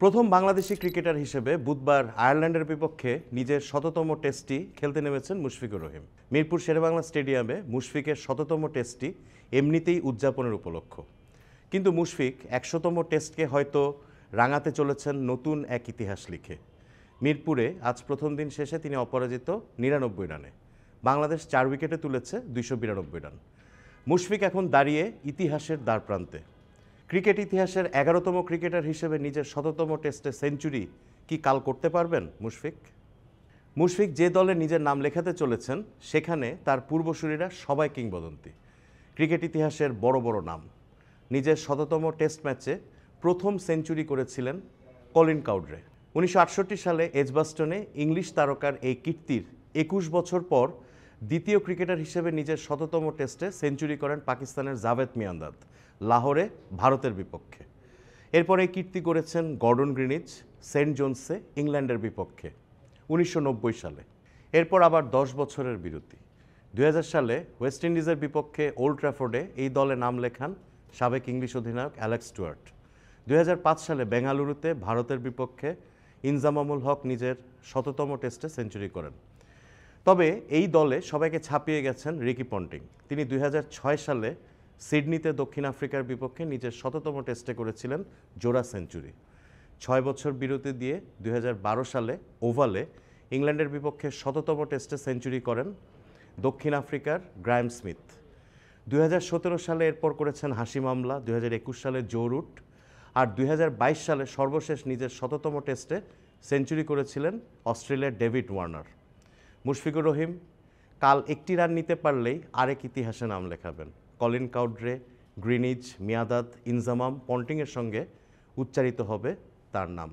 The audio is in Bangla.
প্রথম বাংলাদেশি ক্রিকেটার হিসেবে বুধবার আয়ারল্যান্ডের বিপক্ষে নিজের শততম টেস্টটি খেলতে নেমেছেন মুশফিকুর রহিম। মিরপুর শেরেবাংলা স্টেডিয়ামে মুশফিকের শততম টেস্টটি এমনিতেই উদযাপনের উপলক্ষ। কিন্তু মুশফিক ১০০তম টেস্টকে হয়তো রাঙাতে চলেছেন নতুন এক ইতিহাস লিখে। মিরপুরে আজ প্রথম দিন শেষে তিনি অপরাজিত ৯৯ রানে। বাংলাদেশ ৪ উইকেটে তুলেছে ২৯২ রান। মুশফিক এখন দাঁড়িয়ে ইতিহাসের দ্বারপ্রান্তে। ক্রিকেট ইতিহাসের ১১তম ক্রিকেটার হিসেবে নিজের শততম টেস্টে সেঞ্চুরি কি কাল করতে পারবেন মুশফিক যে দলে নিজের নাম লেখাতে চলেছেন সেখানে তার পূর্বসূরীরা সবাই কিংবদন্তি, ক্রিকেট ইতিহাসের বড় বড় নাম। নিজের শততম টেস্ট ম্যাচে প্রথম সেঞ্চুরি করেছিলেন কলিন কাউডরে। ১৯৬৮ সালে এজবাস্টনে ইংলিশ তারকার এই কীর্তির ২১ বছর পর দ্বিতীয় ক্রিকেটার হিসেবে নিজের শততম টেস্টে সেঞ্চুরি করেন পাকিস্তানের জাভেদ মিয়ান্দাদ লাহোরে ভারতের বিপক্ষে। এরপর এই কীর্তি করেছেন গর্ডন গ্রিনিচ সেন্ট জোন্সে ইংল্যান্ডের বিপক্ষে ১৯৯০ সালে। এরপর আবার ১০ বছরের বিরতি। ২০০০ সালে ওয়েস্ট ইন্ডিজের বিপক্ষে ওল্ড ট্র্যাফোর্ডে এই দলে নাম লেখান সাবেক ইংলিশ অধিনায়ক অ্যালেক্স স্টুয়ার্ট। ২০০৫ সালে বেঙ্গালুরুতে ভারতের বিপক্ষে ইনজামামুল হক নিজের শততম টেস্টে সেঞ্চুরি করেন। তবে এই দলে সবাইকে ছাপিয়ে গেছেন রিকি পন্টিং। তিনি ২০০৬ সালে সিডনিতে দক্ষিণ আফ্রিকার বিপক্ষে নিজের শততম টেস্টে করেছিলেন জোড়া সেঞ্চুরি। ৬ বছর বিরতি দিয়ে ২০১২ সালে ওভালে ইংল্যান্ডের বিপক্ষে শততম টেস্টে সেঞ্চুরি করেন দক্ষিণ আফ্রিকার গ্রায়াম স্মিথ। ২০১৭ সালে এরপর করেছেন হাসি মামলা, ২০২১ সালে জো রুট, আর ২০২২ সালে সর্বশেষ নিজের শততম টেস্টে সেঞ্চুরি করেছিলেন অস্ট্রেলিয়ার ডেভিড ওয়ার্নার। মুশফিকুর রহিম কাল একটি রান নিতে পারলেই আরেক ইতিহাসে নাম লেখাবেন। কলিন কাউডরে, গ্রিনিচ, মিয়াদাদ, ইনজামাম, পন্টিংয়ের সঙ্গে উচ্চারিত হবে তার নাম।